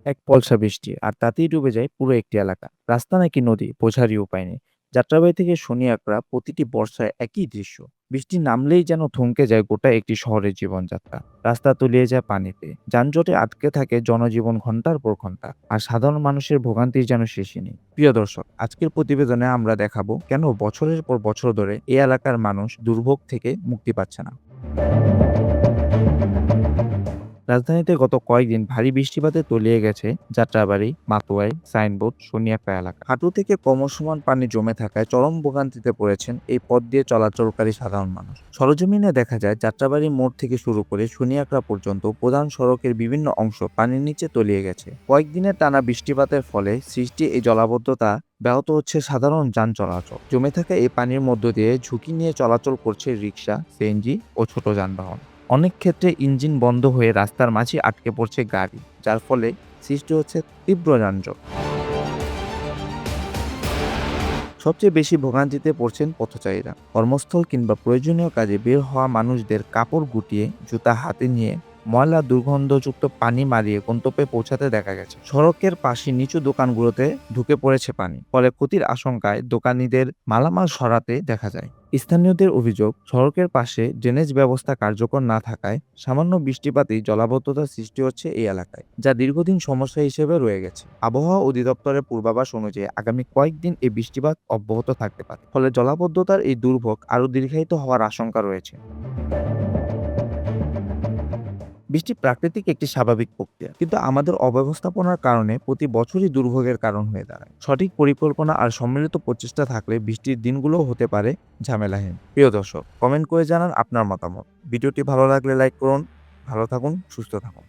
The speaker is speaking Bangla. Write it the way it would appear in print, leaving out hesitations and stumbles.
এক পলসা বৃষ্টি আর তাতেই ডুবে যায় পুরো একটি এলাকা। রাস্তা নাকি নদী বোঝারই উপায় নেই। যাত্রাবাড়ি থেকে শনিয়াকড়া প্রতিটি বর্ষায় একই দৃশ্য। বৃষ্টি নামলেই যেন থমকে যায় গোটা একটি শহরের জীবনযাত্রা। রাস্তা তলিয়ে যায় পানিতে, যানজটে আটকে থাকে জনজীবন ঘন্টার পর ঘন্টা, আর সাধারণ মানুষের ভোগান্তির যেন শেষই নেই। প্রিয় দর্শক, আজকের প্রতিবেদনে আমরা দেখাবো কেন বছরের পর বছর ধরে এই এলাকার মানুষ দুর্ভোগ থেকে মুক্তি পাচ্ছে না। রাজধানীতে গত কয়েকদিন ভারী বৃষ্টিপাতে তলিয়ে গেছে যাত্রাবাড়ি, মাতোয়াই, সাইনবোর্ড, শনিয়াপড়া এলাকা। হাঁটু থেকে ক্রমসমান পানি জমে থাকায় চরম ভোগান্তিতে পড়েছেন এই পথ দিয়ে চলাচলকারী সাধারণ মানুষ। সরজমিনে দেখা যায় যাত্রাবাড়ি মোড় থেকে শুরু করে শনিয়াকড়া পর্যন্ত প্রধান সড়কের বিভিন্ন অংশ পানির নিচে তলিয়ে গেছে। কয়েকদিনের টানা বৃষ্টিপাতের ফলে সৃষ্টি এই জলাবদ্ধতা ব্যাহত হচ্ছে সাধারণ যান চলাচল। জমে থাকা এই পানির মধ্য দিয়ে ঝুঁকি নিয়ে চলাচল করছে রিকশা, সিএনজি ও ছোট যানবাহন। অনেক ক্ষেত্রে ইঞ্জিন বন্ধ হয়ে রাস্তার মাঝে আটকে পড়ছে গাড়ি, যার ফলে সৃষ্টি হচ্ছে তীব্র যানজট। সবচেয়ে বেশি ভোগান্তিতে পড়ছেন পথচারীরা। কর্মস্থল কিংবা প্রয়োজনীয় কাজে বের হওয়া মানুষদের কাপড় গুটিয়ে, জুতা হাতে নিয়ে ময়লা দুর্গন্ধযুক্ত পানি মারিয়ে গন্তব্যে পৌঁছাতে দেখা গেছে। সড়কের পাশে নিচু দোকানগুলোতে ঢুকে পড়েছে পানি, ফলে ক্ষতির আশঙ্কায় দোকানীদের মালামাল সরাতে দেখা যায়। স্থানীয়দের অভিযোগ, সড়কের পাশে ড্রেনেজ ব্যবস্থা কার্যকর না থাকায় সামান্য বৃষ্টিপাতেই জলাবদ্ধতার সৃষ্টি হচ্ছে এই এলাকায়, যা দীর্ঘদিন সমস্যা হিসেবে রয়ে গেছে। আবহাওয়া অধিদপ্তরের পূর্বাভাস অনুযায়ী আগামী কয়েকদিন এই বৃষ্টিপাত অব্যাহত থাকতে পারে, ফলে জলাবদ্ধতার এই দুর্ভোগ আরও দীর্ঘায়িত হওয়ার আশঙ্কা রয়েছে। বৃষ্টি প্রাকৃতিক একটি স্বাভাবিক প্রক্রিয়া, কিন্তু আমাদের অব্যবস্থাপনার কারণে প্রতি বছরই দুর্ভোগের কারণ হয়ে দাঁড়ায়। সঠিক পরিকল্পনা আর সম্মিলিত প্রচেষ্টা থাকলে বৃষ্টির দিনগুলোও হতে পারে ঝামেলাহীন। প্রিয় দর্শক, কমেন্ট করে জানান আপনার মতামত। ভিডিওটি ভালো লাগলে লাইক করুন। ভালো থাকুন, সুস্থ থাকুন।